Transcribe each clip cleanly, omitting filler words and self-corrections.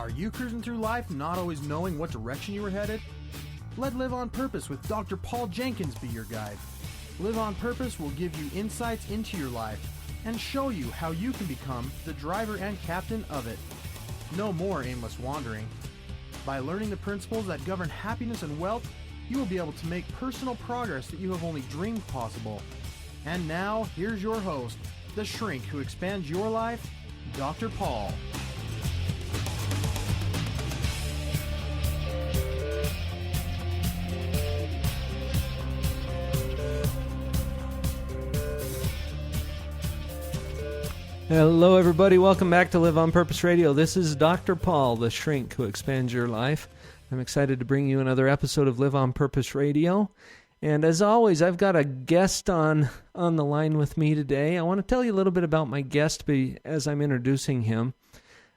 Are you cruising through life not always knowing what direction you were headed? Let Live on Purpose with Dr. Paul Jenkins be your guide. Live on Purpose will give you insights into your life and show you how you can become the driver and captain of it. No more aimless wandering. By learning the principles that govern happiness and wealth, you will be able to make personal progress that you have only dreamed possible. And now, here's your host, the shrink who expands your life, Dr. Paul. Hello, everybody. Welcome back to Live on Purpose Radio. This is Dr. Paul, the shrink who expands your life. I'm excited to bring you another episode of Live on Purpose Radio. And as always, I've got a guest on the line with me today. I want to tell you a little bit about my guest as I'm introducing him.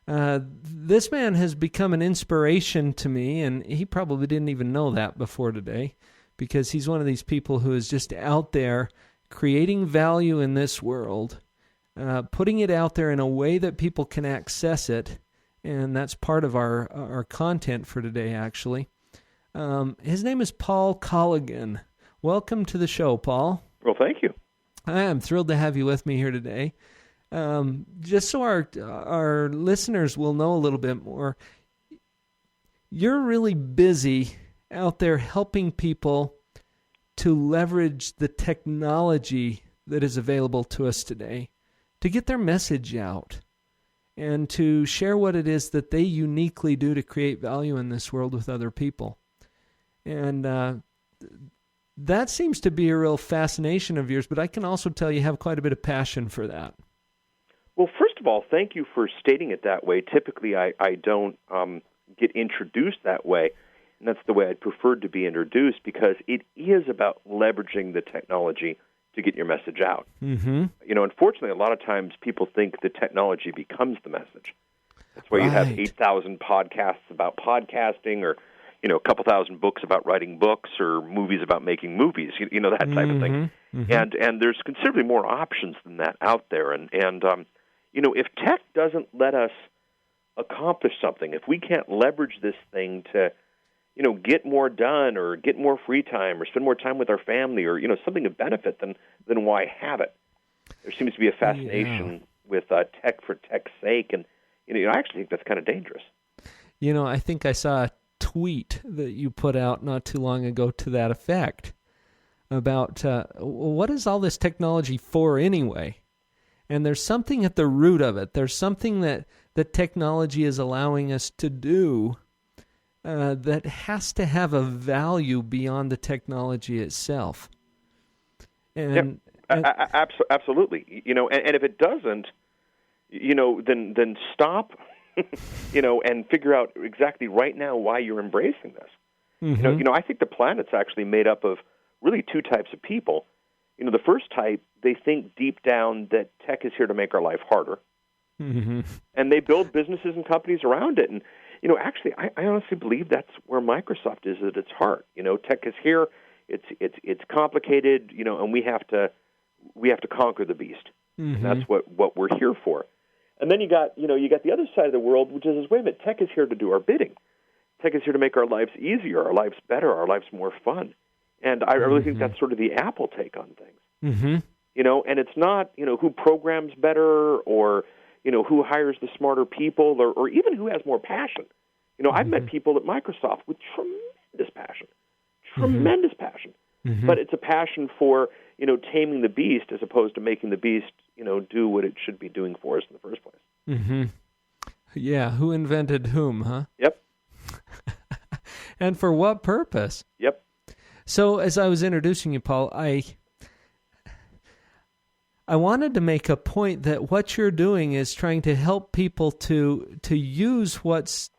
This man has become an inspiration to me, and he probably didn't even know that before today, because he's one of these people who is just out there creating value in this world, putting it out there in a way that people can access it, and that's part of our content for today, actually. His name is Paul Colligan. Welcome to the show, Paul. Well, thank you. I am thrilled to have you with me here today. Just so our listeners will know a little bit more, you're really busy out there helping people to leverage the technology that is available to us today to get their message out and to share what it is that they uniquely do to create value in this world with other people. And that seems to be a real fascination of yours, but I can also tell you have quite a bit of passion for that. Well, first of all, thank you for stating it that way. Typically, I don't get introduced that way, and that's the way I'd prefer to be introduced, because it is about leveraging the technology to get your message out. Mm-hmm. You know, unfortunately, a lot of times people think the technology becomes the message. That's why you have 8,000 podcasts about podcasting, or a couple thousand books about writing books, or movies about making movies, that type of thing. Mm-hmm. And there's considerably more options than that out there. And if tech doesn't let us accomplish something, if we can't leverage this thing to, get more done, or get more free time, or spend more time with our family, or, something of benefit, then why have it? There seems to be a fascination with tech for tech's sake, and, I actually think that's kind of dangerous. I think I saw a tweet that you put out not too long ago to that effect about what is all this technology for anyway? And there's something at the root of it. There's something that technology is allowing us to do that has to have a value beyond the technology itself. And, absolutely. And if it doesn't, then stop, and figure out exactly right now why you're embracing this. Mm-hmm. I think the planet's actually made up of really two types of people. The first type, they think deep down that tech is here to make our life harder. Mm-hmm. And they build businesses and companies around it. And, actually, I honestly believe that's where Microsoft is at its heart. Tech is here. It's complicated, and we have to conquer the beast. Mm-hmm. And that's what we're here for. And then you got the other side of the world, which is, wait a minute, tech is here to do our bidding. Tech is here to make our lives easier, our lives better, our lives more fun. And I really think that's sort of the Apple take on things. Mm-hmm. And it's not, who programs better, or, who hires the smarter people, or even who has more passion. I've met people at Microsoft with tremendous passion. Mm-hmm. But it's a passion for, taming the beast as opposed to making the beast, do what it should be doing for us in the first place. Mm-hmm. Yeah, who invented whom, huh? Yep. And for what purpose? Yep. So as I was introducing you, Paul, I wanted to make a point that what you're doing is trying to help people to use what's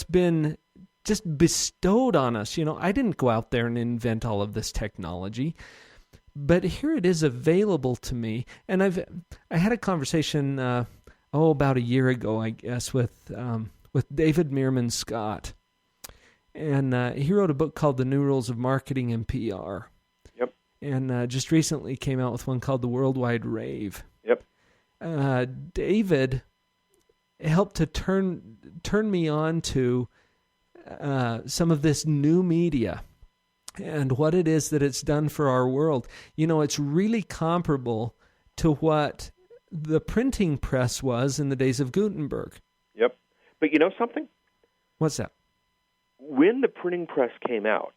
been just bestowed on us. I didn't go out there and invent all of this technology, but here it is available to me. And I had a conversation about a year ago, I guess, with David Meerman Scott, and he wrote a book called The New Rules of Marketing and PR. Yep. And just recently came out with one called The Worldwide Rave. Yep. David helped to turn me on to some of this new media and what it is that it's done for our world. It's really comparable to what the printing press was in the days of Gutenberg. Yep. But you know something? What's that? When the printing press came out,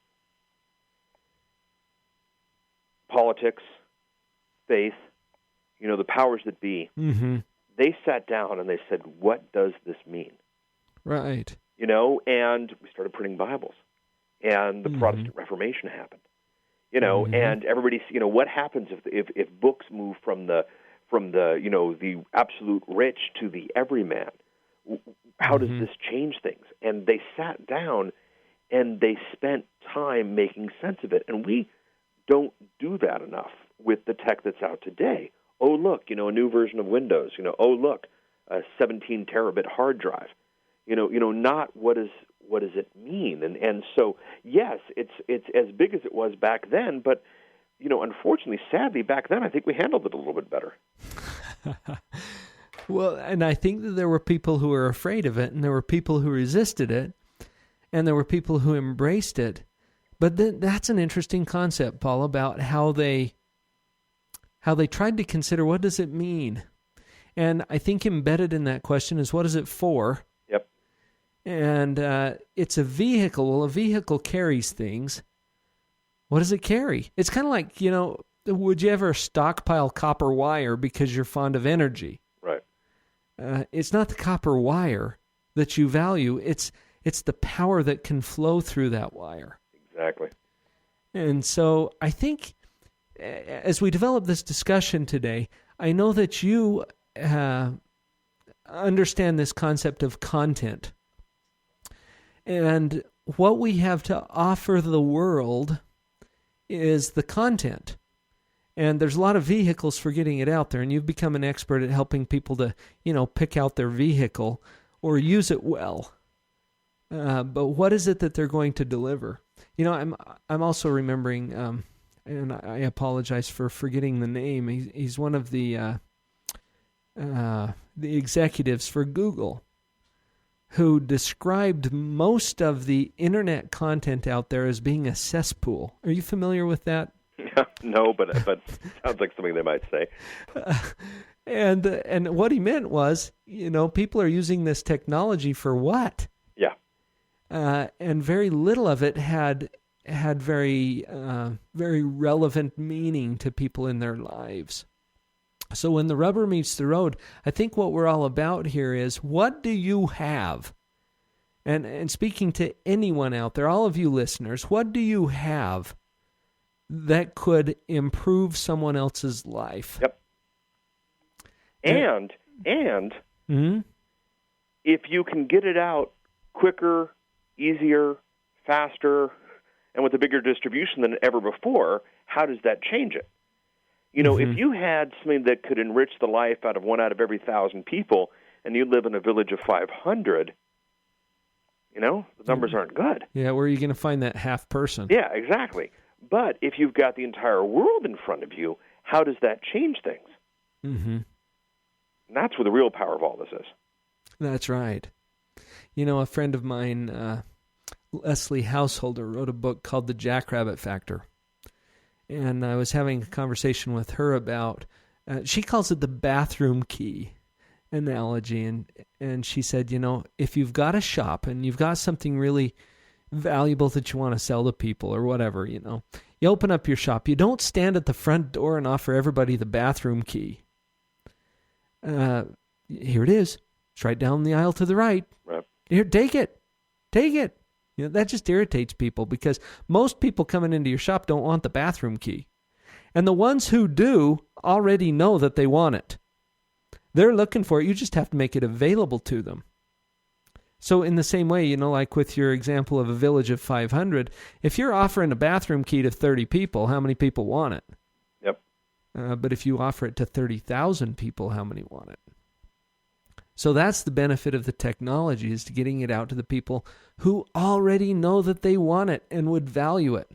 politics, faith, the powers that be, they sat down and they said, what does this mean? Right. And we started printing Bibles. And the Protestant Reformation happened. And everybody's, what happens if books move from the the absolute rich to the everyman? How does this change things? And they sat down and they spent time making sense of it. And we don't do that enough with the tech that's out today. Oh, look, a new version of Windows. Oh, look, a 17 terabit hard drive. Not what does it mean? And so, yes, it's as big as it was back then, but unfortunately, sadly, back then I think we handled it a little bit better. Well, and I think that there were people who were afraid of it, and there were people who resisted it, and there were people who embraced it. But that's an interesting concept, Paul, about how they tried to consider what does it mean. And I think embedded in that question is what is it for? Yep. And it's a vehicle. Well, a vehicle carries things. What does it carry? It's kind of like, would you ever stockpile copper wire because you're fond of energy? Right. It's not the copper wire that you value. It's the power that can flow through that wire. Exactly. And so I think as we develop this discussion today, I know that you understand this concept of content. And what we have to offer the world is the content. And there's a lot of vehicles for getting it out there, and you've become an expert at helping people to, pick out their vehicle or use it well. But what is it that they're going to deliver? I'm also remembering, and I apologize for forgetting the name. He's one of the executives for Google, who described most of the internet content out there as being a cesspool. Are you familiar with that? No, but sounds like something they might say. And what he meant was, people are using this technology for what? Yeah. And very little of it had very very relevant meaning to people in their lives. So when the rubber meets the road, I think what we're all about here is, what do you have? And speaking to anyone out there, all of you listeners, what do you have that could improve someone else's life? Yep. And if you can get it out quicker, easier, faster, and with a bigger distribution than ever before, how does that change it? If you had something that could enrich the life out of 1 out of every 1,000 people, and you live in a village of 500, the numbers aren't good. Yeah, where are you going to find that half person? Yeah, exactly. But if you've got the entire world in front of you, how does that change things? Mm-hmm. And that's where the real power of all this is. That's right. A friend of mine, Leslie Householder, wrote a book called The Jackrabbit Factor. And I was having a conversation with her about, she calls it the bathroom key analogy. And she said, if you've got a shop and you've got something really valuable that you want to sell to people or whatever, you open up your shop. You don't stand at the front door and offer everybody the bathroom key. Here it is. It's right down the aisle to the right. Right. Here, take it. Take it. That just irritates people, because most people coming into your shop don't want the bathroom key. And the ones who do already know that they want it. They're looking for it. You just have to make it available to them. So in the same way, like with your example of a village of 500, if you're offering a bathroom key to 30 people, how many people want it? Yep. But if you offer it to 30,000 people, how many want it? So that's the benefit of the technology, is to getting it out to the people who already know that they want it and would value it.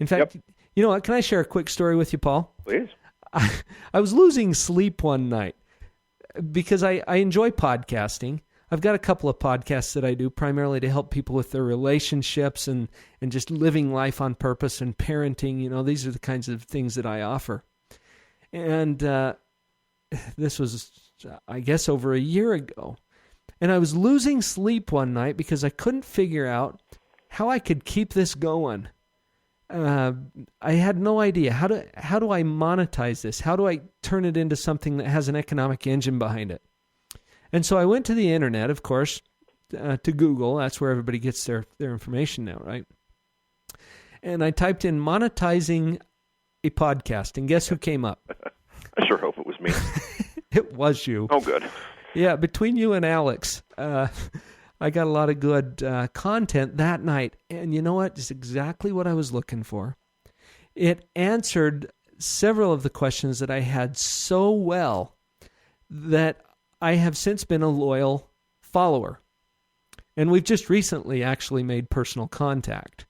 In fact, You know what? Can I share a quick story with you, Paul? Please. I was losing sleep one night. because I enjoy podcasting. I've got a couple of podcasts that I do primarily to help people with their relationships and just living life on purpose and parenting. You know, these are the kinds of things that I offer. And this was, I guess, over a year ago. And I was losing sleep one night because I couldn't figure out how I could keep this going. I had no idea. How do I monetize this? How do I turn it into something that has an economic engine behind it? And so I went to the internet, of course, to Google. That's where everybody gets their information now, right? And I typed in monetizing a podcast, and guess who came up? I sure hope it was me. It was you. Oh, good. Yeah, between you and Alex, I got a lot of good content that night. And you know what? It's exactly what I was looking for. It answered several of the questions that I had so well that I have since been a loyal follower. And we've just recently actually made personal contact.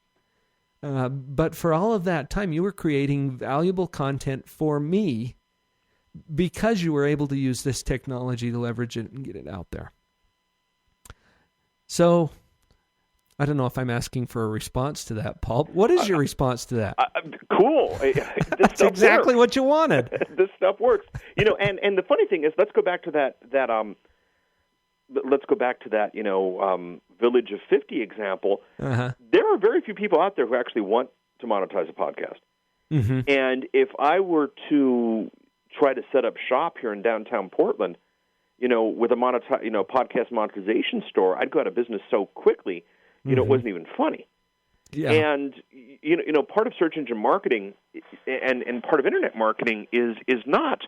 But for all of that time, you were creating valuable content for me because you were able to use this technology to leverage it and get it out there. So, I don't know if I'm asking for a response to that, Paul. What is your response to that? Cool. That's exactly what you wanted. This stuff works. You know, and the funny thing is, let's go back to that Village of 50 example. Uh-huh. There are very few people out there who actually want to monetize a podcast. Mm-hmm. And if I were to try to set up shop here in downtown Portland, with a podcast monetization store, I'd go out of business so quickly, it wasn't even funny. Yeah. And part of search engine marketing and part of internet marketing is not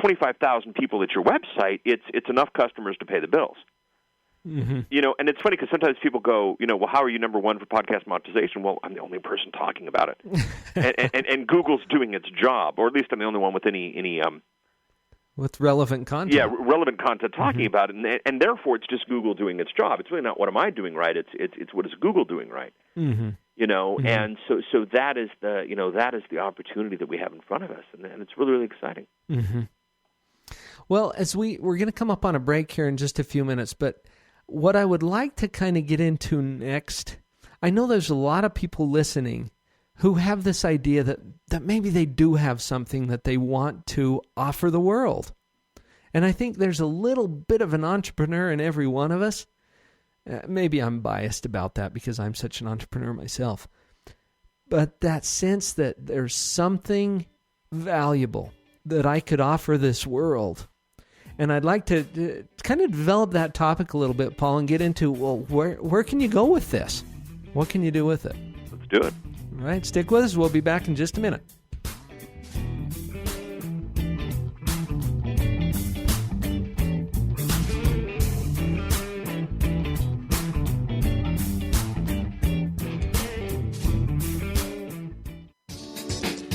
25,000 people at your website. It's enough customers to pay the bills. Mm-hmm. And it's funny because sometimes people go, well, how are you number one for podcast monetization? Well, I'm the only person talking about it, and Google's doing its job, or at least I'm the only one with any with relevant content. Yeah, relevant content talking about it, and therefore it's just Google doing its job. It's really not what am I doing right. It's what is Google doing right. Mm-hmm. And so that is the opportunity that we have in front of us, and it's really, really exciting. Mm-hmm. Well, as we're going to come up on a break here in just a few minutes, but what I would like to kind of get into next, I know there's a lot of people listening who have this idea that maybe they do have something that they want to offer the world. And I think there's a little bit of an entrepreneur in every one of us. Maybe I'm biased about that because I'm such an entrepreneur myself. But that sense that there's something valuable that I could offer this world. And I'd like to kind of develop that topic a little bit, Paul, and get into, well, where can you go with this? What can you do with it? Let's do it. All right, stick with us. We'll be back in just a minute.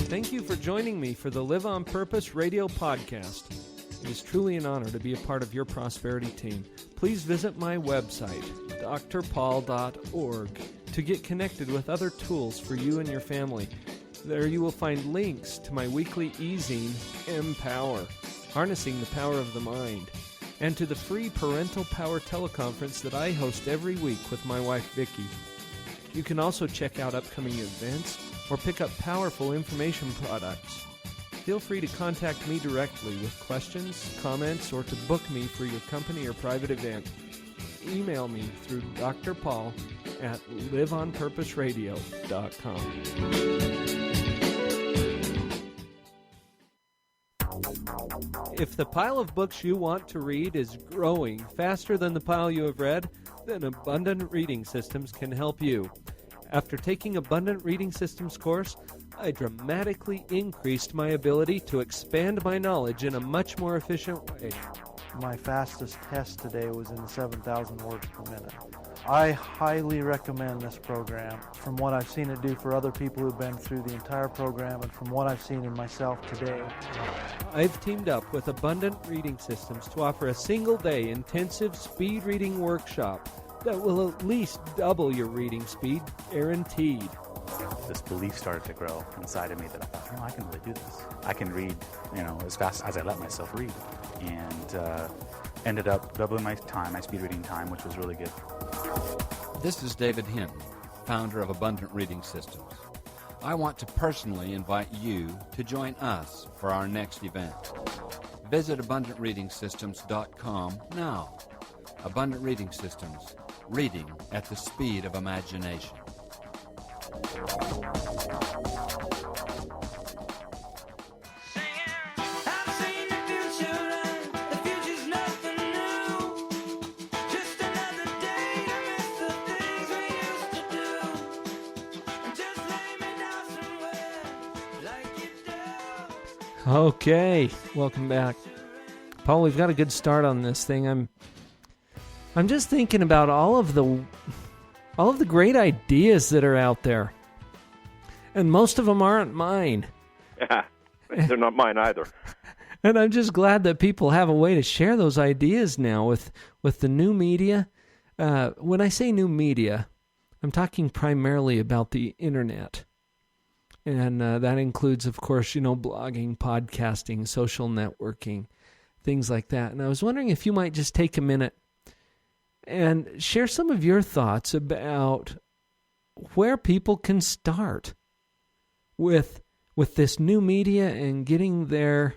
Thank you for joining me for the Live on Purpose radio podcast. It is truly an honor to be a part of your prosperity team. Please visit my website, drpaul.org, to get connected with other tools for you and your family. There you will find links to my weekly e-zine, Empower, Harnessing the Power of the Mind, and to the free Parental Power teleconference that I host every week with my wife, Vicki. You can also check out upcoming events or pick up powerful information products. Feel free to contact me directly with questions, comments, or to book me for your company or private event. Email me through drpaul at liveonpurposeradio.com. If the pile of books you want to read is growing faster than the pile you have read, then Abundant Reading Systems can help you. After taking Abundant Reading Systems course, I dramatically increased my ability to expand my knowledge in a much more efficient way. My fastest test today was in the 7,000 words per minute. I highly recommend this program. From what I've seen it do for other people who've been through the entire program and from what I've seen in myself today. I've teamed up with Abundant Reading Systems to offer a single-day intensive speed reading workshop that will at least double your reading speed, guaranteed. This belief started to grow inside of me that I thought, I can really do this. I can read, as fast as I let myself read. and ended up doubling my speed reading time, which was really good. This is David Hinton, founder of Abundant Reading Systems. I want to personally invite you to join us for our next event. Visit AbundantReadingSystems.com now. Abundant Reading Systems, reading at the speed of imagination. Okay, welcome back. Paul, we've got a good start on this thing. I'm just thinking about all of the great ideas that are out there. And most of them aren't mine. They're not mine either. And I'm just glad that people have a way to share those ideas now with the new media. When I say new media, I'm talking primarily about the internet. And that includes, of course, blogging, podcasting, social networking, things like that. And I was wondering if you might just take a minute and share some of your thoughts about where people can start with this new media and getting their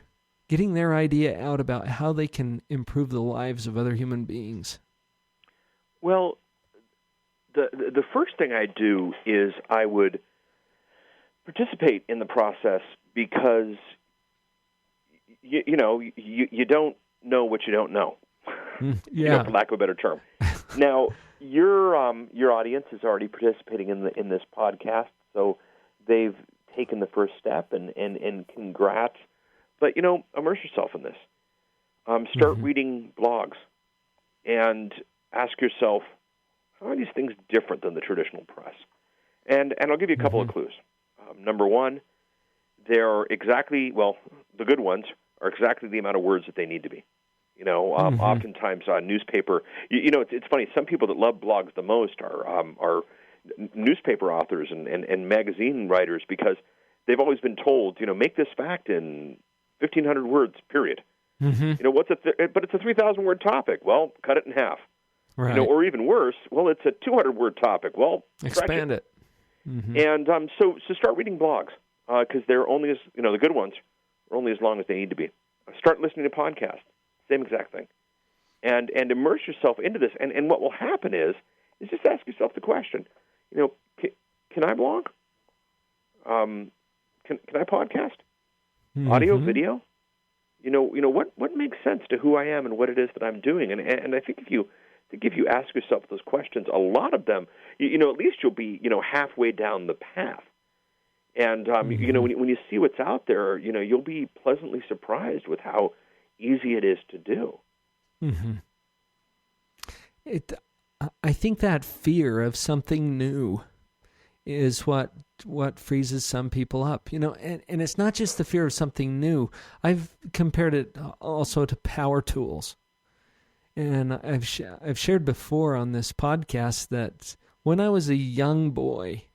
idea out about how they can improve the lives of other human beings. Well, the first thing I do is I would participate in the process, because you don't know what you don't know. Yeah, for lack of a better term. Now, your audience is already participating in this podcast, so they've taken the first step, and congrats. But immerse yourself in this. Start reading blogs, and ask yourself, how are these things different than the traditional press? And I'll give you a couple of clues. Number one, the good ones are exactly the amount of words that they need to be. Oftentimes newspaper. It's funny. Some people that love blogs the most are newspaper authors and magazine writers, because they've always been told, make this fact in 1,500 words. Period. But it's a 3,000 word topic. Well, cut it in half. Right. Or even worse. Well, it's a 200 word topic. Well, expand it. And so start reading blogs, because they're only as the good ones are only as long as they need to be. Start listening to podcasts, same exact thing, and immerse yourself into this. And what will happen is just ask yourself the question, can I blog? Can I podcast? Audio, video? What makes sense to who I am and what it is that I'm doing? And I think if you ask yourself those questions, a lot of them, at least you'll be, halfway down the path. And, when you see what's out there, you'll be pleasantly surprised with how easy it is to do. I think that fear of something new is what freezes some people up, and it's not just the fear of something new. I've compared it also to power tools. And I've shared before on this podcast that when I was a young boy,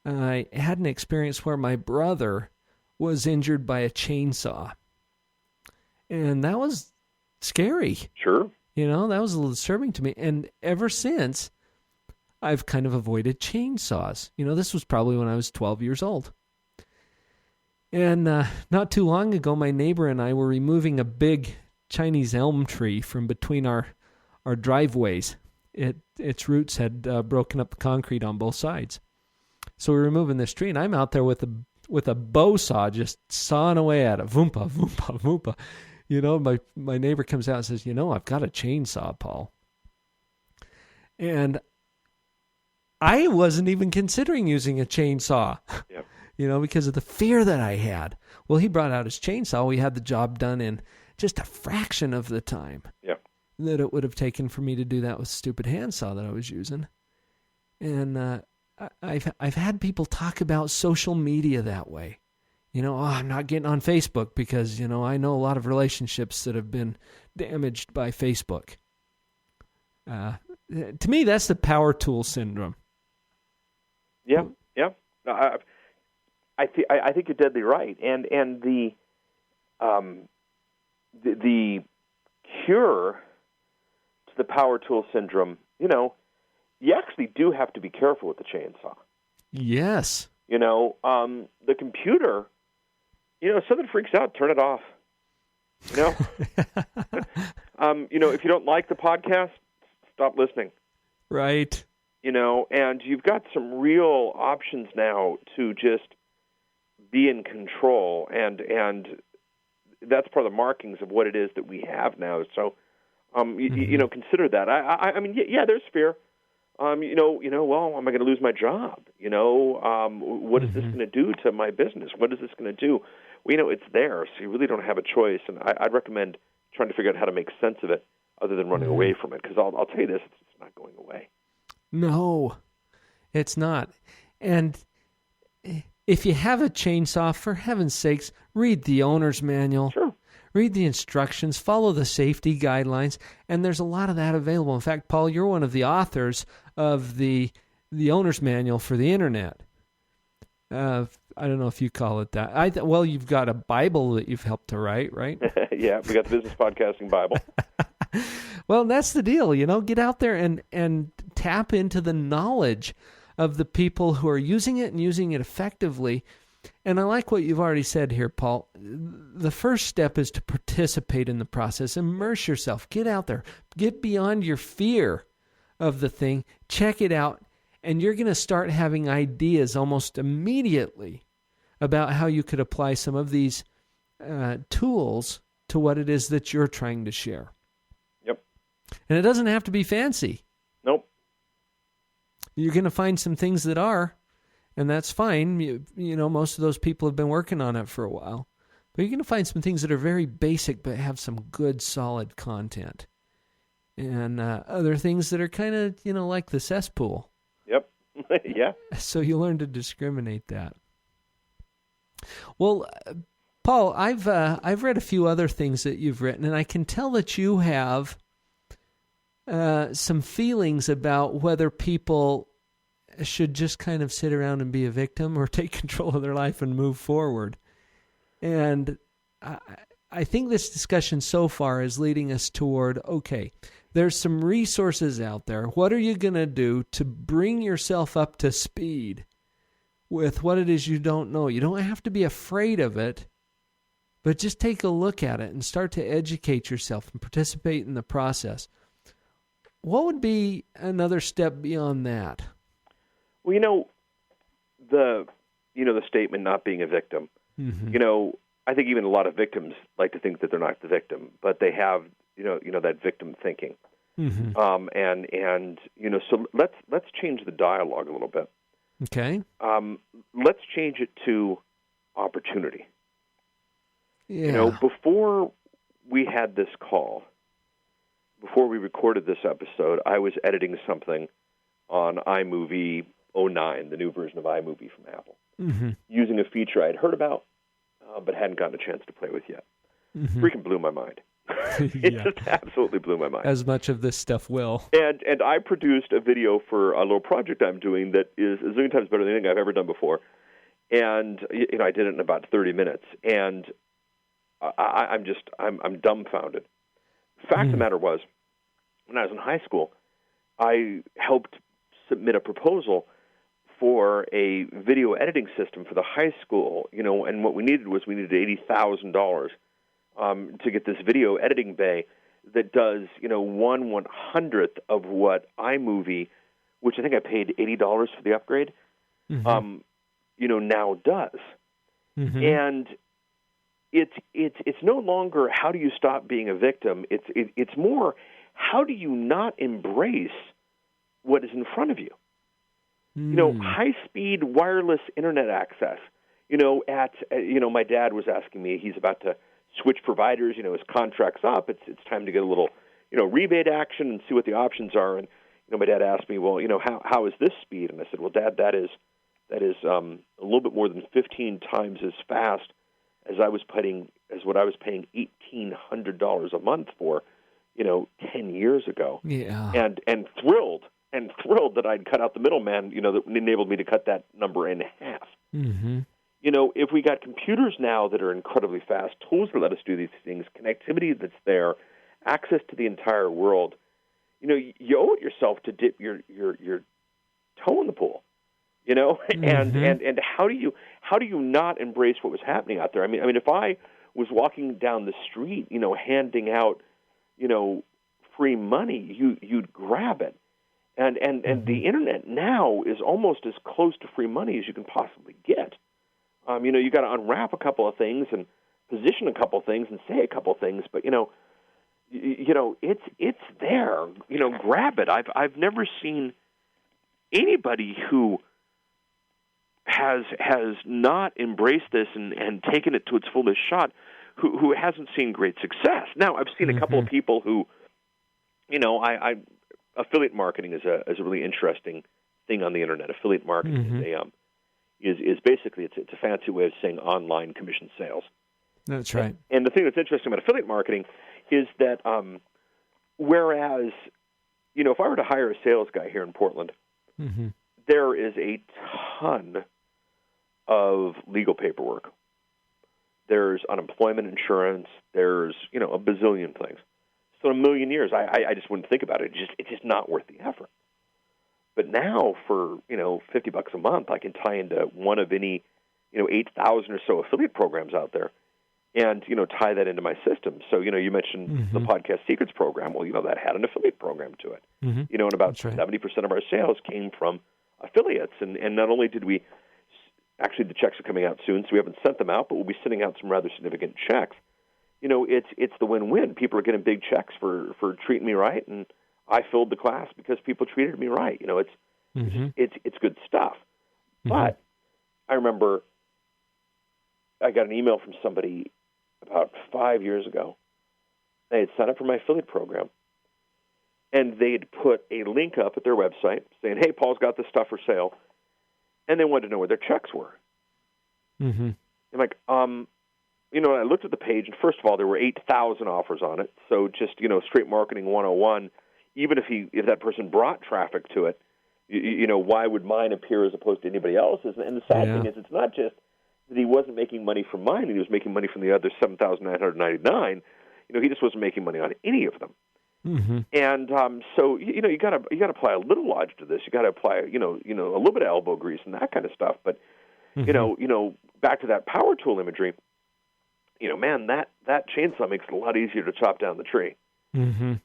I had an experience where my brother was injured by a chainsaw. And that was scary. Sure. That was a little disturbing to me. And ever since, I've kind of avoided chainsaws. This was probably when I was 12 years old. And not too long ago, my neighbor and I were removing a big Chinese elm tree from between our driveways. Its roots had broken up the concrete on both sides. So we're removing this tree, and I'm out there with a bow saw just sawing away at it. Voompa, voompa, voompa. My neighbor comes out and says, I've got a chainsaw, Paul. And I wasn't even considering using a chainsaw. Yep. Because of the fear that I had. Well, he brought out his chainsaw. We had the job done in just a fraction of the time that it would have taken for me to do that with stupid handsaw that I was using. And I've had people talk about social media that way. I'm not getting on Facebook because, I know a lot of relationships that have been damaged by Facebook. To me, that's the power tool syndrome. Yeah. I think you're deadly right, and the cure to the power tool syndrome, you actually do have to be careful with the chainsaw. Yes. The computer, something freaks out, turn it off. If you don't like the podcast, stop listening. Right. And you've got some real options now to just be in control, and that's part of the markings of what it is that we have now. So, consider that. I mean, there's fear. Well, am I going to lose my job? What is this going to do to my business? What is this going to do? Well, it's there, so you really don't have a choice. And I'd recommend trying to figure out how to make sense of it other than running away from it, because I'll tell you this, it's not going away. No, it's not. And if you have a chainsaw, for heaven's sakes, read the owner's manual. Sure. Read the instructions, follow the safety guidelines, and there's a lot of that available. In fact, Paul, you're one of the authors of the owner's manual for the internet. I don't know if you call it that. You've got a Bible that you've helped to write, right? Yeah, we got the Business Podcasting Bible. Well, that's the deal, get out there and tap into the knowledge of the people who are using it and using it effectively. And I like what you've already said here, Paul. The first step is to participate in the process. Immerse yourself. Get out there. Get beyond your fear of the thing. Check it out. And you're going to start having ideas almost immediately about how you could apply some of these tools to what it is that you're trying to share. Yep. And it doesn't have to be fancy. Nope. You're going to find some things that are, and that's fine. Most of those people have been working on it for a while. But you're going to find some things that are very basic but have some good, solid content. And other things that are kind of, like the cesspool. Yep. Yeah. So you learn to discriminate that. Well, Paul, I've read a few other things that you've written, and I can tell that you have some feelings about whether people should just kind of sit around and be a victim or take control of their life and move forward. And I think this discussion so far is leading us toward, okay, there's some resources out there. What are you going to do to bring yourself up to speed with what it is you don't know? You don't have to be afraid of it, but just take a look at it and start to educate yourself and participate in the process. What would be another step beyond that? Well, the statement not being a victim. Mm-hmm. I think even a lot of victims like to think that they're not the victim, but they have that victim thinking. Mm-hmm. So let's change the dialogue a little bit. Okay. Let's change it to opportunity. Yeah. Before we had this call, before we recorded this episode, I was editing something on iMovie 09, the new version of iMovie from Apple, using a feature I'd heard about, but hadn't gotten a chance to play with yet. Freaking blew my mind. It just absolutely blew my mind. As much of this stuff will. And I produced a video for a little project I'm doing that is a zillion times better than anything I've ever done before. And I did it in about 30 minutes, and I'm dumbfounded. Fact of the matter was, when I was in high school, I helped submit a proposal for a video editing system for the high school, and what we needed $80,000 to get this video editing bay that does, 1/100th of what iMovie, which I think I paid $80 for the upgrade, now does. And it's no longer how do you stop being a victim. It's more how do you not embrace what is in front of you. High-speed wireless internet access. My dad was asking me, he's about to switch providers, his contract's up. It's time to get a little, rebate action and see what the options are. And, my dad asked me, well, how is this speed? And I said, well, Dad, that is a little bit more than 15 times as fast as what I was paying $1,800 a month for, 10 years ago. Yeah. And thrilled that I'd cut out the middleman, that enabled me to cut that number in half. If we got computers now that are incredibly fast, tools that let us do these things, connectivity that's there, access to the entire world, you owe it yourself to dip your toe in the pool, Mm-hmm. and how do you not embrace what was happening out there? I mean, if I was walking down the street, handing out, free money, you'd grab it. And the internet now is almost as close to free money as you can possibly get. You got to unwrap a couple of things and position a couple of things and say a couple of things, but it's there. Grab it. I've never seen anybody who has not embraced this and taken it to its fullest shot who hasn't seen great success. Now, I've seen a couple of people who, affiliate marketing is a really interesting thing on the internet. Affiliate marketing is basically it's a fancy way of saying online commission sales. That's right. And the thing that's interesting about affiliate marketing is that whereas, if I were to hire a sales guy here in Portland, there is a ton of legal paperwork. There's unemployment insurance. There's, a bazillion things. So in a million years, I just wouldn't think about it. It's just not worth the effort. But now for, $50 a month, I can tie into one of any, 8,000 or so affiliate programs out there and, tie that into my system. So, you mentioned the Podcast Secrets program. Well, that had an affiliate program to it. And about 70% of our sales came from affiliates. And not only did we, actually the checks are coming out soon, so we haven't sent them out, but we'll be sending out some rather significant checks. It's the win-win. People are getting big checks for treating me right, and I filled the class because people treated me right. It's good stuff. But I remember I got an email from somebody about 5 years ago. They had signed up for my affiliate program, and they'd put a link up at their website saying, "Hey, Paul's got this stuff for sale," and they wanted to know where their checks were. I'm like, I looked at the page, and first of all, there were 8,000 offers on it. So just, straight marketing 101, even if that person brought traffic to it, why would mine appear as opposed to anybody else's? And the sad thing is, it's not just that he wasn't making money from mine, and he was making money from the other 7,999. He just wasn't making money on any of them. And so you got to apply a little logic to this. You got to apply a little bit of elbow grease and that kind of stuff. But back to that power tool imagery. Man, that chainsaw makes it a lot easier to chop down the tree. And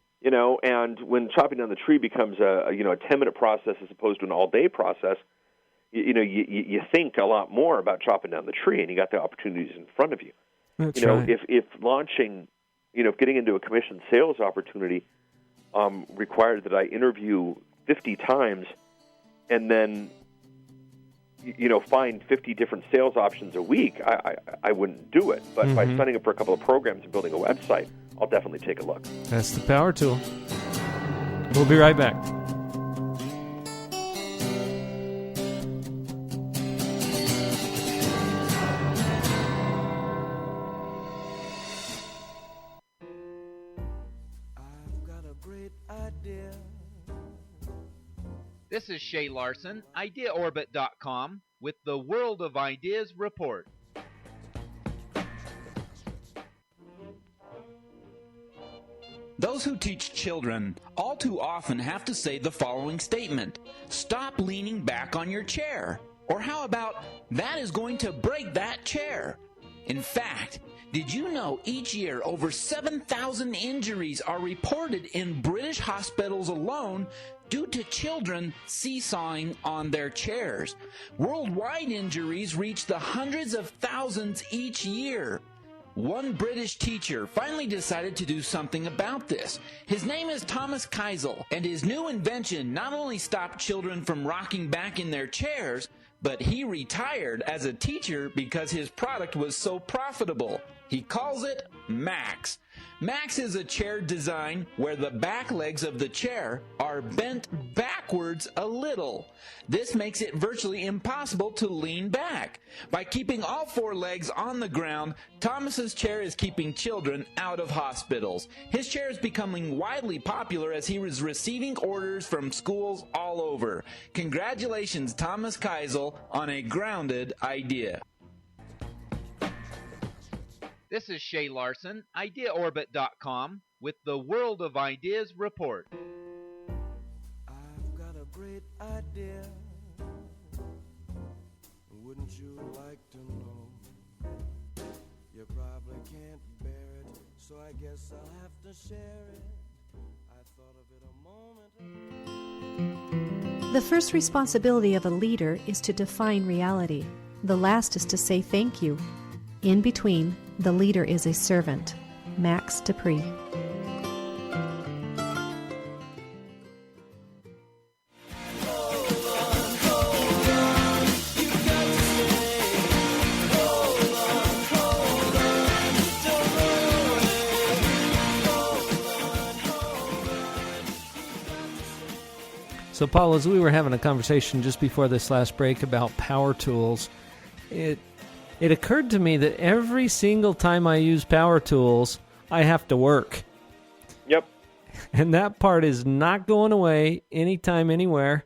when chopping down the tree becomes a 10-minute process as opposed to an all-day process, you think a lot more about chopping down the tree, and you got the opportunities in front of you. That's right. If launching, if getting into a commission sales opportunity required that I interview 50 times and then find 50 different sales options a week, I wouldn't do it. But by signing up for a couple of programs and building a website, I'll definitely take a look. That's the power tool. We'll be right back. I've got a great idea. This is Shay Larson, IdeaOrbit.com, with the World of Ideas Report. Those who teach children all too often have to say the following statement: stop leaning back on your chair. Or how about, that is going to break that chair? In fact, did you know each year over 7,000 injuries are reported in British hospitals alone due to children seesawing on their chairs? Worldwide injuries reach the hundreds of thousands each year. One British teacher finally decided to do something about this. His name is Thomas Keisel, and his new invention not only stopped children from rocking back in their chairs, but he retired as a teacher because his product was so profitable. He calls it Max. Max is a chair design where the back legs of the chair are bent backwards a little. This makes it virtually impossible to lean back. By keeping all four legs on the ground, Thomas's chair is keeping children out of hospitals. His chair is becoming widely popular as he is receiving orders from schools all over. Congratulations, Thomas Keisel, on a grounded idea. This is Shay Larson, IdeaOrbit.com, with the World of Ideas Report. I've got a great idea. Wouldn't you like to know? You probably can't bear it, so I guess I'll have to share it. I thought of it a moment. The first responsibility of a leader is to define reality. The last is to say thank you. In between, the leader is a servant. Max Dupree. So, Paul, as we were having a conversation just before this last break about power tools, it occurred to me that every single time I use power tools, I have to work. Yep. And that part is not going away anytime, anywhere.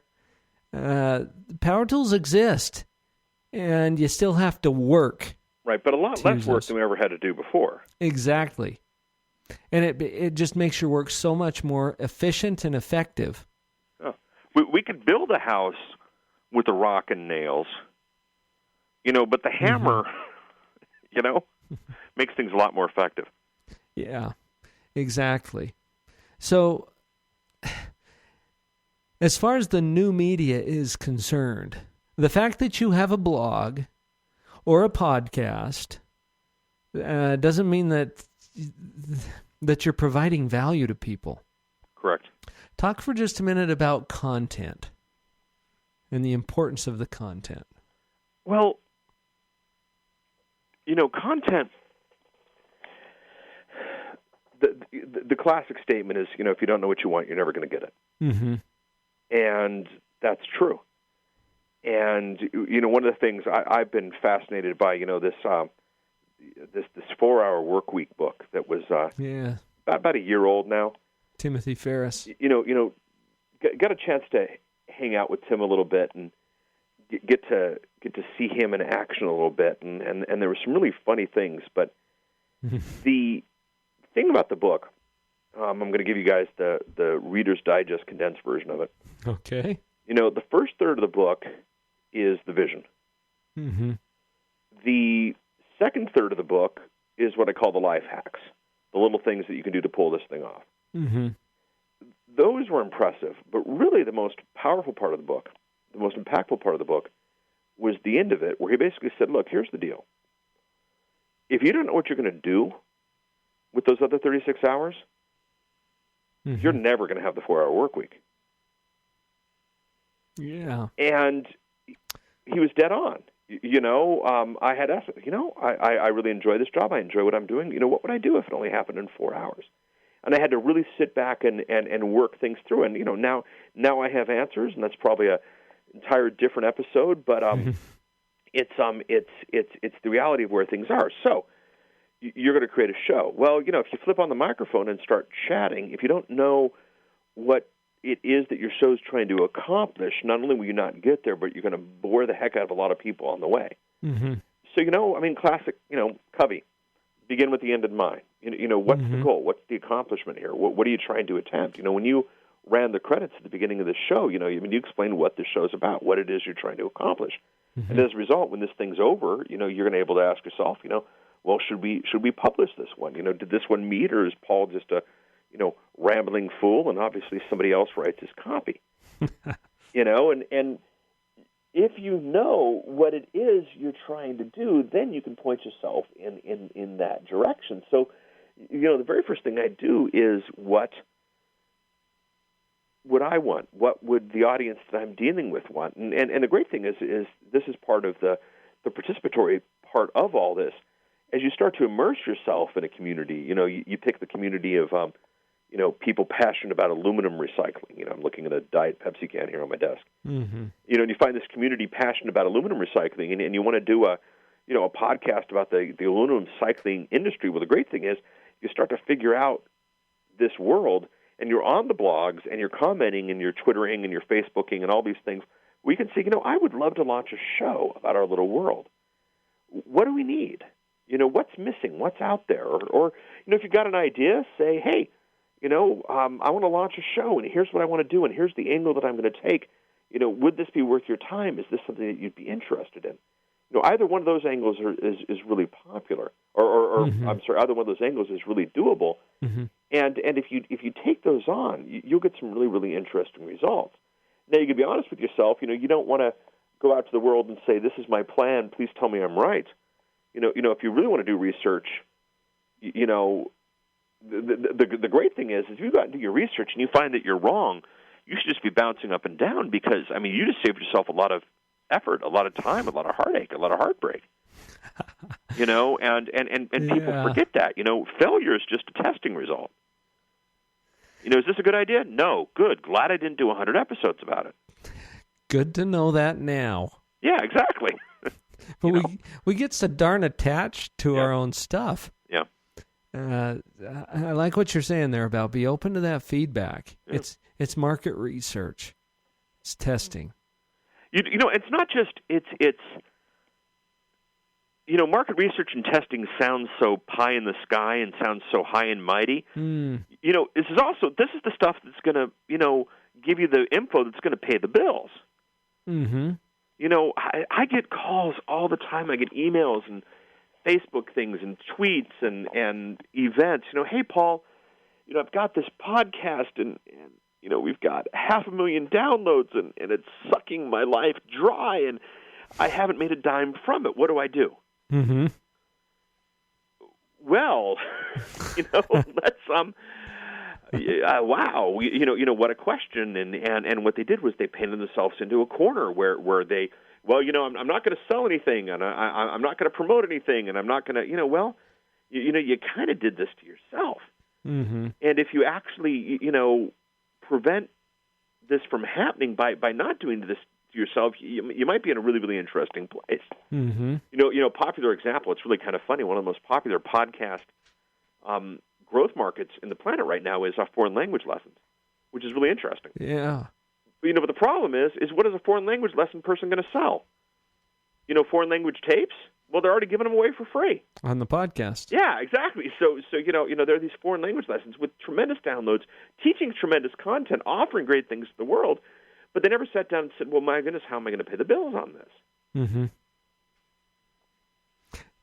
Power tools exist, and you still have to work. Right, but a lot less work than we ever had to do before. Exactly. And it just makes your work so much more efficient and effective. We could build a house with a rock and nails, but the hammer, makes things a lot more effective. Yeah, exactly. So, as far as the new media is concerned, the fact that you have a blog or a podcast doesn't mean that you're providing value to people. Correct. Talk for just a minute about content and the importance of the content. Well, content, the classic statement is, if you don't know what you want, you're never going to get it. Mm-hmm. And that's true. And, one of the things I've been fascinated by, this 4-hour work week book that was about a year old now. Timothy Ferriss. Got a chance to hang out with Tim a little bit and get to see him in action a little bit, and there were some really funny things. But the thing about the book, I'm going to give you guys the Reader's Digest condensed version of it. Okay. The first third of the book is the vision. Mm-hmm. The second third of the book is what I call the life hacks, the little things that you can do to pull this thing off. Mm-hmm. Those were impressive, but really the most powerful part of the book, the most impactful part of the book, was the end of it, where he basically said, look, here's the deal. If you don't know what you're going to do with those other 36 hours, you're never going to have the 4-hour work week. Yeah. And he was dead on. I had asked, I really enjoy this job. I enjoy what I'm doing. What would I do if it only happened in 4 hours? And I had to really sit back and work things through. And, now I have answers, and that's probably an entire different episode, but it's the reality of where things are. So you're going to create a show. Well, if you flip on the microphone and start chatting, if you don't know what it is that your show's trying to accomplish, not only will you not get there, but you're going to bore the heck out of a lot of people on the way. Mm-hmm. So, classic, Covey, begin with the end in mind. What's the goal? What's the accomplishment here? What are you trying to attempt? When you ran the credits at the beginning of the show, you explained what the show's about, what it is you're trying to accomplish. Mm-hmm. And as a result, when this thing's over, you're going to be able to ask yourself, well, should we publish this one? Did this one meet, or is Paul just a, rambling fool, and obviously somebody else writes his copy? And if you know what it is you're trying to do, then you can point yourself in that direction. So, the very first thing I do is what would I want? What would the audience that I'm dealing with want? And the great thing is this is part of the participatory part of all this. As you start to immerse yourself in a community, you pick the community of people passionate about aluminum recycling. I'm looking at a Diet Pepsi can here on my desk. Mm-hmm. And you find this community passionate about aluminum recycling, and you want to do a podcast about the aluminum cycling industry. Well, the great thing is you start to figure out this world, and you're on the blogs, and you're commenting, and you're Twittering, and you're Facebooking, and all these things. We can say, I would love to launch a show about our little world. What do we need? What's missing? What's out there? Or if you've got an idea, say, hey, I want to launch a show, and here's what I want to do, and here's the angle that I'm going to take. Would this be worth your time? Is this something that you'd be interested in? Either one of those angles is really popular, or I'm sorry, either one of those angles is really doable. Mm-hmm. And if you take those on, you'll get some really, really interesting results. Now, you can be honest with yourself. You don't want to go out to the world and say, "This is my plan. Please tell me I'm right." If you really want to do research, the great thing is if you go out and do your research and you find that you're wrong, you should just be bouncing up and down because you just saved yourself a lot of effort, a lot of time, a lot of heartache, a lot of heartbreak. And people forget that. Failure is just a testing result. Is this a good idea? No. Good. Glad I didn't do 100 episodes about it. Good to know that now. Yeah, exactly. But we get so darn attached to our own stuff. Yeah. I like what you're saying there about be open to that feedback. Yeah. It's market research. It's testing. It's not just it's market research and testing sounds so pie in the sky and sounds so high and mighty. Mm. This is the stuff that's going to give you the info that's going to pay the bills. Mm-hmm. I get calls all the time. I get emails and Facebook things and tweets and events. Hey, Paul, I've got this podcast and we've got 500,000 downloads and it's sucking my life dry and I haven't made a dime from it. What do I do? Mm-hmm. Well, let's wow, what a question. And what they did was they painted themselves into a corner where they, I'm not going to sell anything, and I'm not going to promote anything, and I'm not going to, you kind of did this to yourself. Mm-hmm. And if you actually, prevent this from happening by not doing this to yourself, you might be in a really, really interesting place. Mm-hmm. Popular example, it's really kind of funny, one of the most popular podcast growth markets in the planet right now is foreign language lessons, which is really interesting. Yeah. But the problem is what is a foreign language lesson person going to sell? Foreign language tapes? Well, they're already giving them away for free. On the podcast. Yeah, exactly. So there are these foreign language lessons with tremendous downloads, teaching tremendous content, offering great things to the world, but they never sat down and said, well, my goodness, how am I going to pay the bills on this?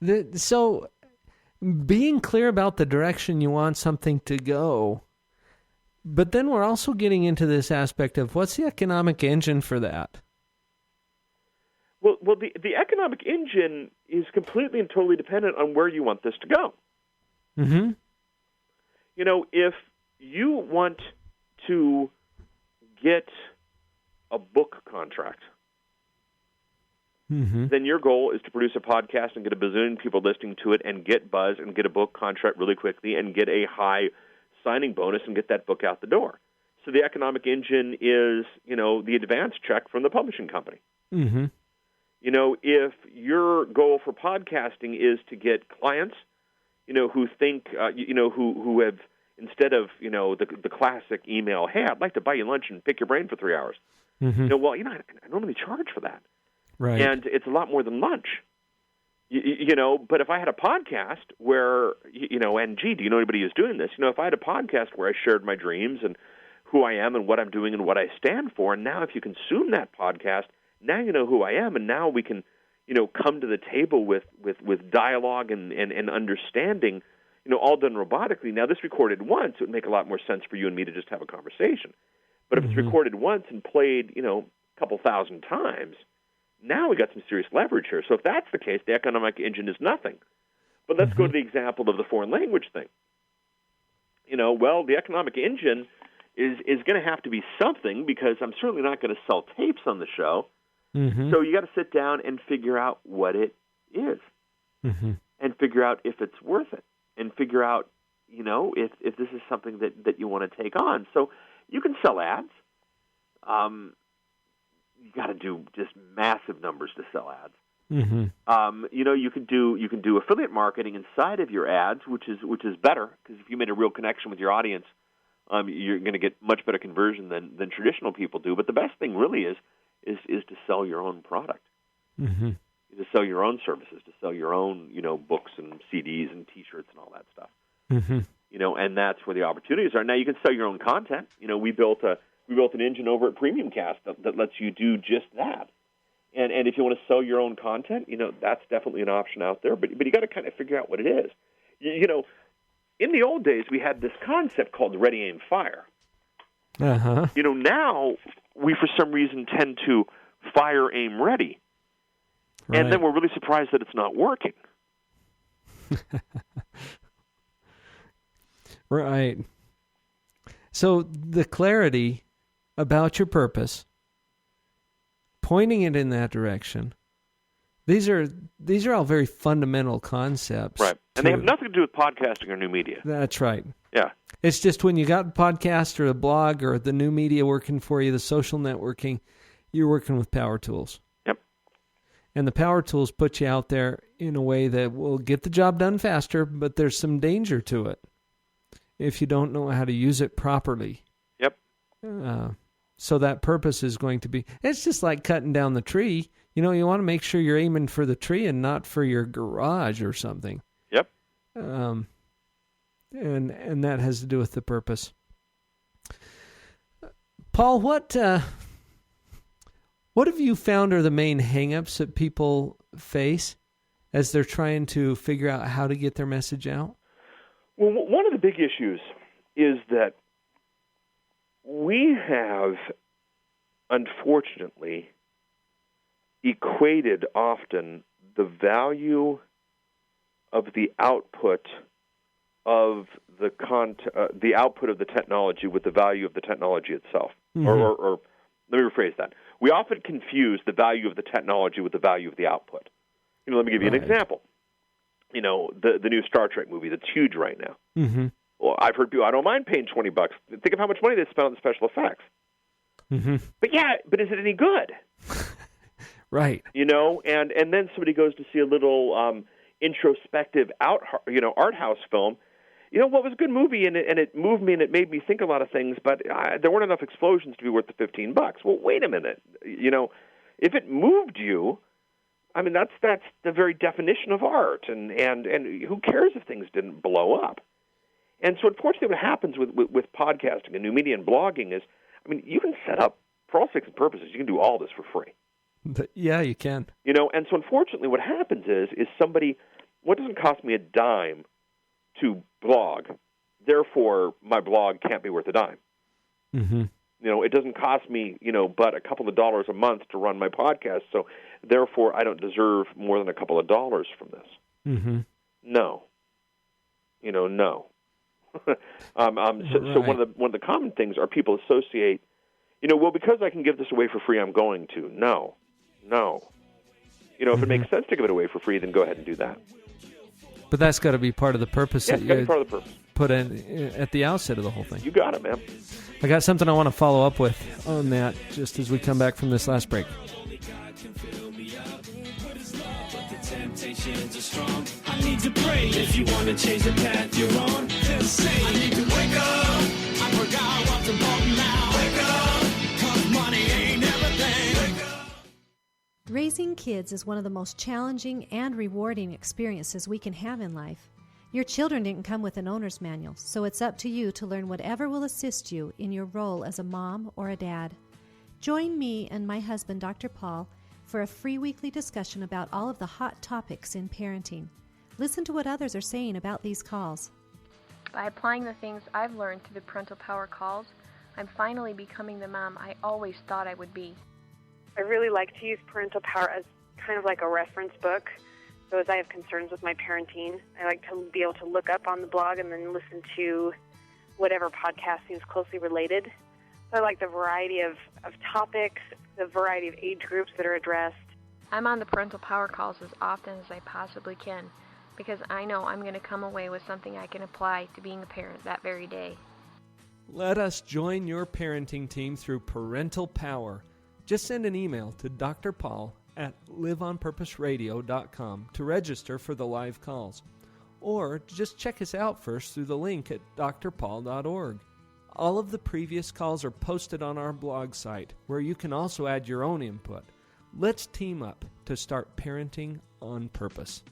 Mm-hmm. So being clear about the direction you want something to go, but then we're also getting into this aspect of what's the economic engine for that? Well, the economic engine is completely and totally dependent on where you want this to go. Mm-hmm. If you want to get a book contract, mm-hmm. then your goal is to produce a podcast and get a bazillion people listening to it and get buzz and get a book contract really quickly and get a high signing bonus and get that book out the door. So the economic engine is, the advance check from the publishing company. Mm-hmm. If your goal for podcasting is to get clients, who think, who have, instead of, the classic email, hey, I'd like to buy you lunch and pick your brain for 3 hours. Mm-hmm. I normally charge for that. Right. And it's a lot more than lunch. But if I had a podcast where, and gee, do you know anybody who's doing this? If I had a podcast where I shared my dreams and who I am and what I'm doing and what I stand for, and now if you consume that podcast, now you know who I am, and now we can, come to the table with dialogue and understanding, all done robotically. Now, this recorded once, it would make a lot more sense for you and me to just have a conversation. But if it's recorded once and played, a couple thousand times, now we got some serious leverage here. So if that's the case, the economic engine is nothing. But let's go to the example of the foreign language thing. The economic engine is going to have to be something because I'm certainly not going to sell tapes on the show. Mm-hmm. So you got to sit down and figure out what it is, mm-hmm. and figure out if it's worth it, and figure out, if this is something that you want to take on. So you can sell ads. You got to do just massive numbers to sell ads. Mm-hmm. You can do affiliate marketing inside of your ads, which is better because if you made a real connection with your audience, you're going to get much better conversion than traditional people do. But the best thing really is to sell your own product, mm-hmm. to sell your own services, to sell your own, books and CDs and T-shirts and all that stuff. Mm-hmm. and that's where the opportunities are. Now you can sell your own content. We built an engine over at Premium Cast that lets you do just that. And if you want to sell your own content, that's definitely an option out there. But you got to kind of figure out what it is. In the old days, we had this concept called ready, aim, fire. Uh-huh. Now we, for some reason, tend to fire, aim, ready. Right. And then we're really surprised that it's not working. Right. So the clarity about your purpose, pointing it in that direction, these are all very fundamental concepts. Right. And they have nothing to do with podcasting or new media. That's right. Yeah. It's just when you got a podcast or a blog or the new media working for you, the social networking, you're working with power tools. Yep. And the power tools put you out there in a way that will get the job done faster, but there's some danger to it if you don't know how to use it properly. Yep. So that purpose is going to be, it's just like cutting down the tree. You want to make sure you're aiming for the tree and not for your garage or something. Yep. And that has to do with the purpose. Paul, what have you found are the main hang-ups that people face as they're trying to figure out how to get their message out? Well, one of the big issues is that we have, unfortunately, equated often the value of the output of the output of the technology with the value of the technology itself. Mm-hmm. Or let me rephrase that. We often confuse the value of the technology with the value of the output. Let me give you an example. The new Star Trek movie that's huge right now. Mm-hmm. Well, I've heard people, I don't mind paying $20. Think of how much money they spent on the special effects. Mm-hmm. But is it any good? Right. And then somebody goes to see a little introspective art house film. What was a good movie, and it moved me, and it made me think a lot of things, but there weren't enough explosions to be worth the $15. Well, wait a minute. If it moved you, that's the very definition of art, and who cares if things didn't blow up? And so, unfortunately, what happens with podcasting and new media and blogging is, you can set up, for all intents and purposes, you can do all this for free. Yeah, you can. And so, unfortunately, what happens is somebody, what doesn't cost me a dime to blog, therefore my blog can't be worth a dime. Mm-hmm. It doesn't cost me, but a couple of dollars a month to run my podcast, so therefore I don't deserve more than a couple of dollars from this. Mm-hmm. No. No. So one of the common things are people associate, because I can give this away for free, I'm going to. No. If it makes sense to give it away for free, then go ahead and do that. But that's got to be part of the purpose Yeah, that it's got to you be part of the purpose. put in at the outset of the whole thing. You got it, man. I got something I want to follow up with on that just as we come back from this last break. I need to pray if you want to change the path you're on. Just say I need to wake up. I forgot what's important now. Wake up, 'cause money ain't everything. Wake up. Raising kids is one of the most challenging and rewarding experiences we can have in life. Your children didn't come with an owner's manual, so it's up to you to learn whatever will assist you in your role as a mom or a dad. Join me and my husband, Dr. Paul, for a free weekly discussion about all of the hot topics in parenting. Listen to what others are saying about these calls. By applying the things I've learned through the Parental Power calls, I'm finally becoming the mom I always thought I would be. I really like to use Parental Power as kind of like a reference book. So as I have concerns with my parenting, I like to be able to look up on the blog and then listen to whatever podcast seems closely related. So I like the variety of topics, the variety of age groups that are addressed. I'm on the Parental Power calls as often as I possibly can because I know I'm going to come away with something I can apply to being a parent that very day. Let us join your parenting team through Parental Power. Just send an email to Dr. Paul at liveonpurposeradio.com to register for the live calls. Or just check us out first through the link at drpaul.org. All of the previous calls are posted on our blog site, where you can also add your own input. Let's team up to start parenting on purpose.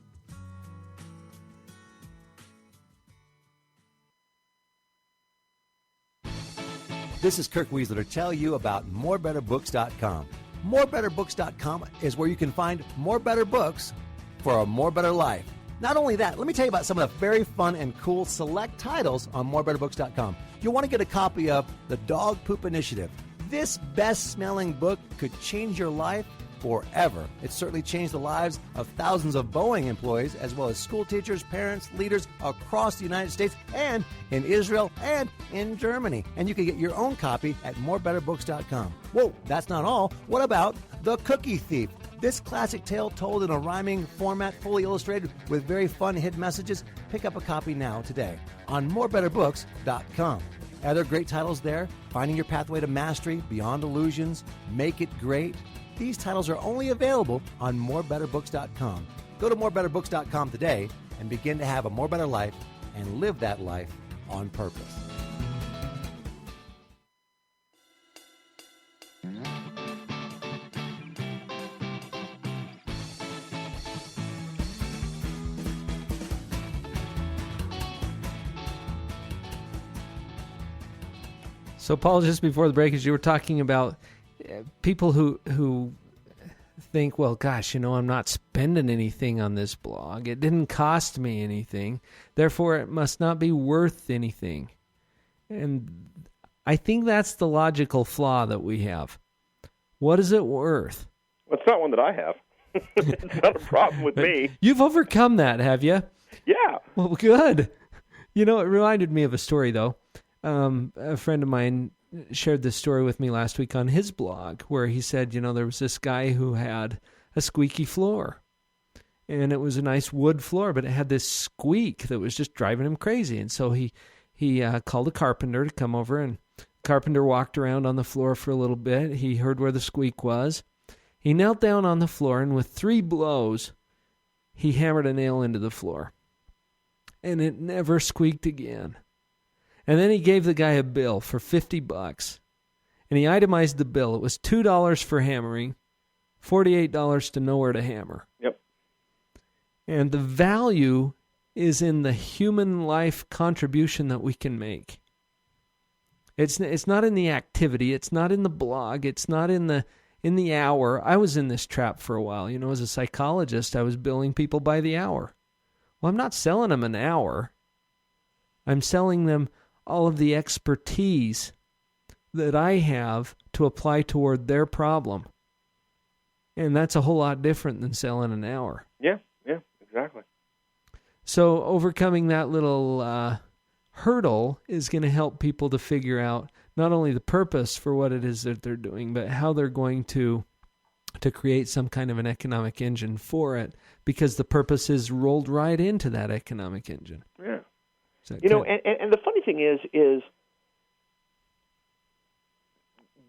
This is Kirk Weasler to tell you about morebetterbooks.com. Morebetterbooks.com is where you can find more better books for a more better life. Not only that, let me tell you about some of the very fun and cool select titles on morebetterbooks.com. You'll want to get a copy of The Dog Poop Initiative. This best-smelling book could change your life forever. It certainly changed the lives of thousands of Boeing employees, as well as school teachers, parents, leaders across the United States and in Israel and in Germany. And you can get your own copy at morebetterbooks.com. Whoa, that's not all. What about The Cookie Thief? This classic tale told in a rhyming format, fully illustrated with very fun hidden messages. Pick up a copy now today on morebetterbooks.com. Are there great titles there? Finding Your Pathway to Mastery, Beyond Illusions, Make It Great. These titles are only available on morebetterbooks.com. Go to morebetterbooks.com today and begin to have a more better life and live that life on purpose. So, Paul, just before the break, as you were talking about people who think, well, gosh, I'm not spending anything on this blog. It didn't cost me anything. Therefore, it must not be worth anything. And I think that's the logical flaw that we have. What is it worth? Well, it's not one that I have. It's not a problem with me. You've overcome that, have you? Yeah. Well, good. It reminded me of a story, though. A friend of mine shared this story with me last week on his blog, where he said, there was this guy who had a squeaky floor. And it was a nice wood floor, but it had this squeak that was just driving him crazy. And so he called a carpenter to come over, and the carpenter walked around on the floor for a little bit. He heard where the squeak was. He knelt down on the floor, and with 3 blows, he hammered a nail into the floor. And it never squeaked again. And then he gave the guy a bill for $50, and he itemized the bill. It was $2 for hammering, $48 to know where to hammer. Yep. And the value is in the human life contribution that we can make. It's not in the activity. It's not in the blog. It's not in the hour. I was in this trap for a while. As a psychologist, I was billing people by the hour. Well, I'm not selling them an hour. I'm selling them all of the expertise that I have to apply toward their problem. And that's a whole lot different than selling an hour. Yeah, exactly. So overcoming that little hurdle is going to help people to figure out not only the purpose for what it is that they're doing, but how they're going to create some kind of an economic engine for it, because the purpose is rolled right into that economic engine. Yeah. And the funny thing is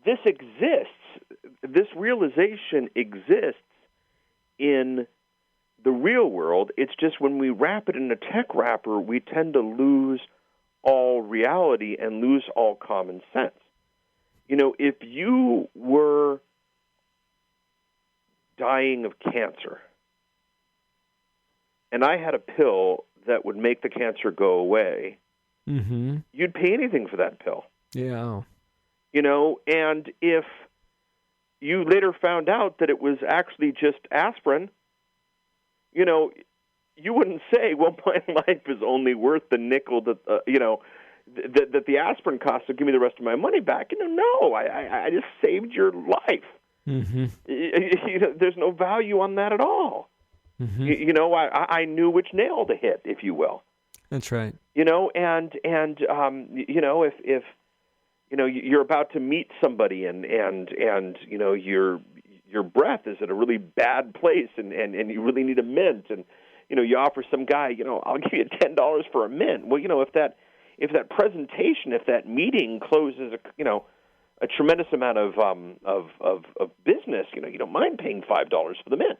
this exists, this realization exists in the real world. It's just when we wrap it in a tech wrapper, we tend to lose all reality and lose all common sense. If you were dying of cancer and I had a pill that would make the cancer go away, you'd pay anything for that pill. Yeah. And if you later found out that it was actually just aspirin, you wouldn't say, well, my life is only worth the nickel that, that the aspirin costs, so give me the rest of my money back. No, I just saved your life. There's no value on that at all. I knew which nail to hit, if you will. That's right. And if you're about to meet somebody and your breath is at a really bad place and you really need a mint, and you offer some guy, I'll give you $10 for a mint. Well, if that presentation, if that meeting closes a tremendous amount of business, you don't mind paying $5 for the mint.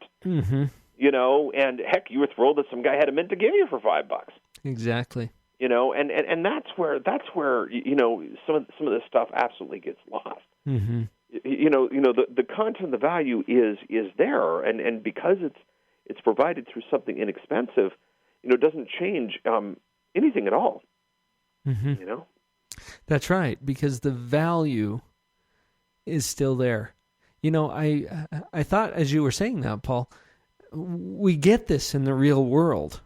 And heck, you were thrilled that some guy had a mint to give you for $5. Exactly. And that's where some of this stuff absolutely gets lost. The content, the value is there, and because it's provided through something inexpensive, it doesn't change anything at all. That's right, because the value is still there. You know, I thought as you were saying that, Paul, we get this in the real world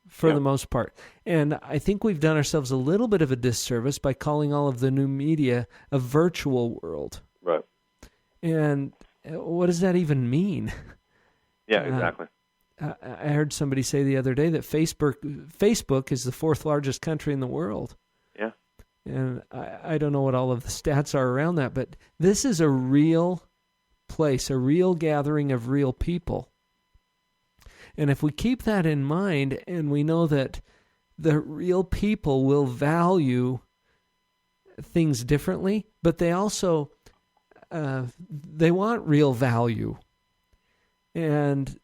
for the most part. And I think we've done ourselves a little bit of a disservice by calling all of the new media a virtual world. Right. And what does that even mean? Yeah, exactly. I heard somebody say the other day that Facebook is the fourth largest country in the world. Yeah. And I don't know what all of the stats are around that, but this is a real place, a real gathering of real people. And if we keep that in mind and we know that the real people will value things differently, but they also they want real value. And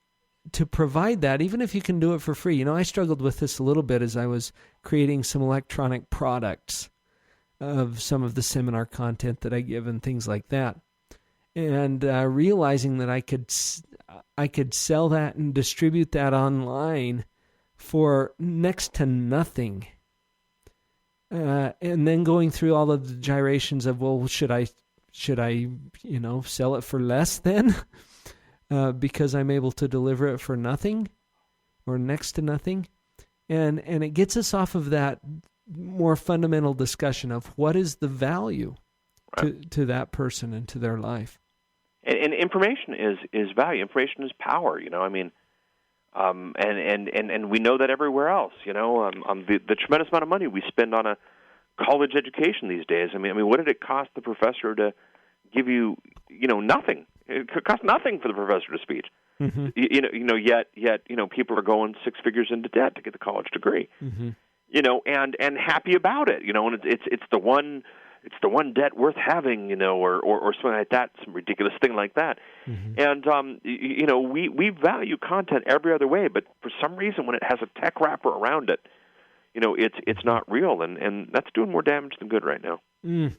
to provide that, even if you can do it for free. You know, I struggled with this a little bit as I was creating some electronic products of some of the seminar content that I give and things like that. And realizing that I could sell that and distribute that online for next to nothing. And then going through all of the gyrations of, well, should I sell it for less then? Because I'm able to deliver it for nothing or next to nothing. And it gets us off of that more fundamental discussion of what is the value to that person and to their life. And information is value. Information is power. You know, I mean, and we know that everywhere else. You know, the tremendous amount of money we spend on a college education these days. I mean, what did it cost the professor to give you, nothing? It cost nothing for the professor to speak. Mm-hmm. Yet people are going six figures into debt to get the college degree. Mm-hmm. And happy about it. And it's the one debt worth having, or something like that, some ridiculous thing like that. Mm-hmm. And we value content every other way, but for some reason when it has a tech wrapper around it, it's not real, and that's doing more damage than good right now. Mm.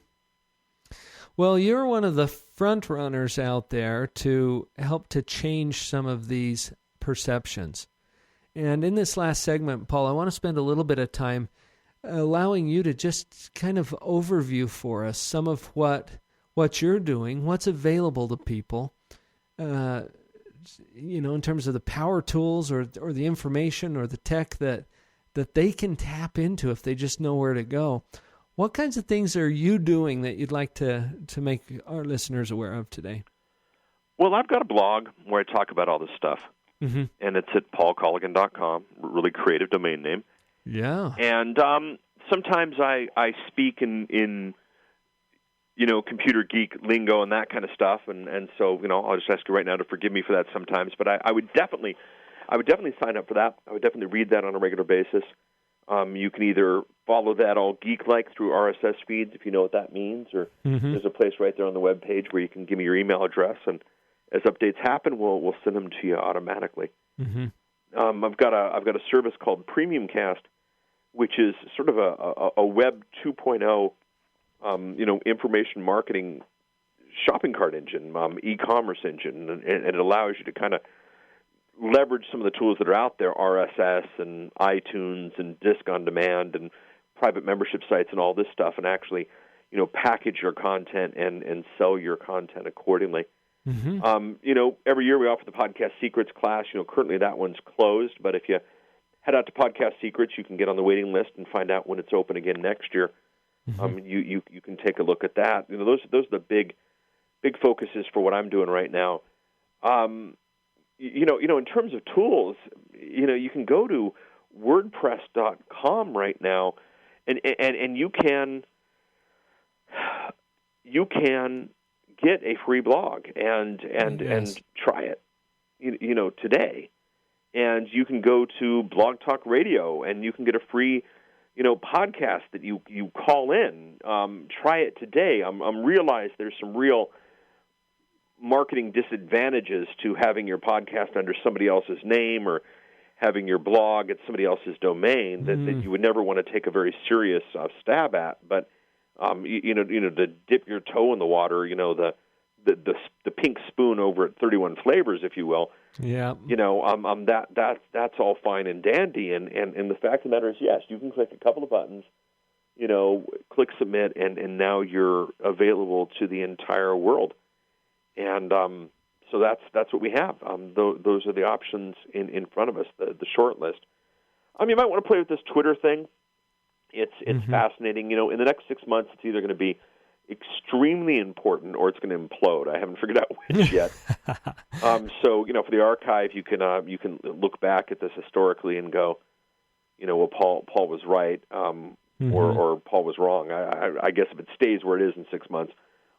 Well, you're one of the front runners out there to help to change some of these perceptions. And in this last segment, Paul, I want to spend a little bit of time allowing you to just kind of overview for us some of what you're doing, what's available to people, in terms of the power tools or the information or the tech that they can tap into if they just know where to go. What kinds of things are you doing that you'd like to make our listeners aware of today? Well, I've got a blog where I talk about all this stuff, mm-hmm. and it's at paulcolligan.com, really creative domain name. Yeah. And sometimes I speak in computer geek lingo and that kind of stuff, and so I'll just ask you right now to forgive me for that sometimes. But I would definitely sign up for that. I would definitely read that on a regular basis. You can either follow that all geek-like through RSS feeds, if you know what that means, or mm-hmm. there's a place right there on the web page where you can give me your email address, and as updates happen, we'll send them to you automatically. Mm-hmm. I've got a service called Premium Cast, which is sort of a Web 2.0, information marketing shopping cart engine, e-commerce engine, and it allows you to kind of leverage some of the tools that are out there, RSS and iTunes and Disc on Demand and private membership sites and all this stuff, and actually, package your content and sell your content accordingly. Mm-hmm. Every year we offer the Podcast Secrets class. Currently that one's closed, but if you head out to Podcast Secrets, you can get on the waiting list and find out when it's open again next year. Mm-hmm. You can take a look at that. Those are the big focuses for what I'm doing right now. In terms of tools, you can go to WordPress.com right now, and you can get a free blog and try it, today. And you can go to Blog Talk Radio, and you can get a free, podcast that you call in. Try it today. I'm realized there's some real marketing disadvantages to having your podcast under somebody else's name or having your blog at somebody else's domain that you would never want to take a very serious stab at. But to dip your toe in the water, the pink spoon over at 31 Flavors, if you will. Yeah. That's all fine and dandy. And the fact of the matter is, yes, you can click a couple of buttons, click submit, and now you're available to the entire world. And so that's what we have. Those are the options in front of us, the short list. You might want to play with this Twitter thing. It's fascinating. In the next 6 months, it's either going to be extremely important or it's going to implode. I haven't figured out which yet. So for the archive, you can look back at this historically and go, well, Paul was right, or Paul was wrong. I guess if it stays where it is in 6 months,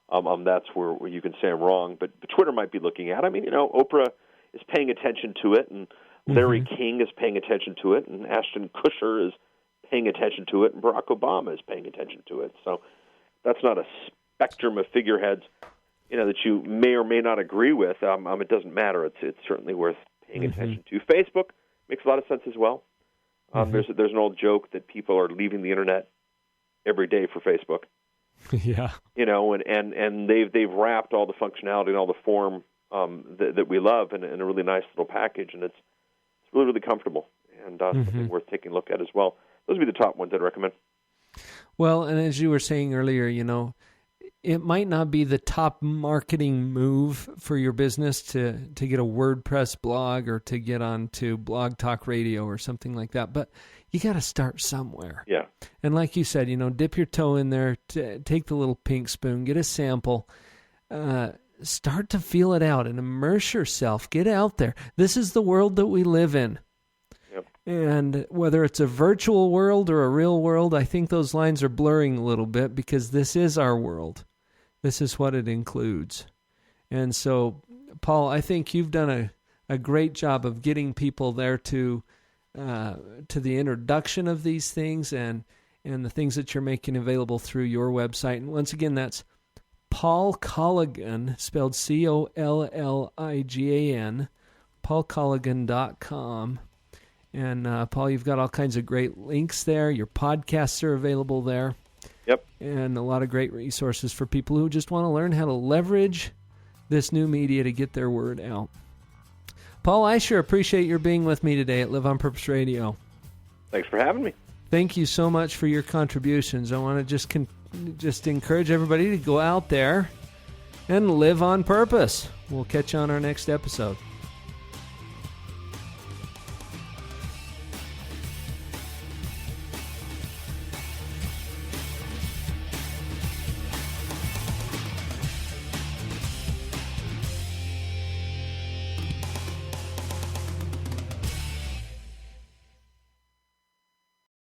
that's where you can say I'm wrong. But Twitter might be looking at. Oprah is paying attention to it, and Larry King is paying attention to it, and Ashton Kutcher is paying attention to it, and Barack Obama is paying attention to it. So that's not a spectrum of figureheads, that you may or may not agree with. It doesn't matter. It's certainly worth paying attention to. Facebook makes a lot of sense as well. There's an old joke that people are leaving the internet every day for Facebook. Yeah. And they've wrapped all the functionality and all the form that we love in a really nice little package, and it's really, really comfortable, and something worth taking a look at as well. Those would be the top ones I'd recommend. Well, and as you were saying earlier, it might not be the top marketing move for your business to get a WordPress blog or to get onto Blog Talk Radio or something like that, but you got to start somewhere. Yeah. And like you said, dip your toe in there, take the little pink spoon, get a sample, start to feel it out and immerse yourself. Get out there. This is the world that we live in. Yep. And whether it's a virtual world or a real world, I think those lines are blurring a little bit because this is our world. This is what it includes. And so, Paul, I think you've done a great job of getting people there to the introduction of these things and the things that you're making available through your website. And once again, that's Paul Colligan, spelled Colligan, paulcolligan.com. And, Paul, you've got all kinds of great links there. Your podcasts are available there. Yep. And a lot of great resources for people who just want to learn how to leverage this new media to get their word out. Paul, I sure appreciate your being with me today at Live on Purpose Radio. Thanks for having me. Thank you so much for your contributions. I want to just encourage everybody to go out there and live on purpose. We'll catch you on our next episode.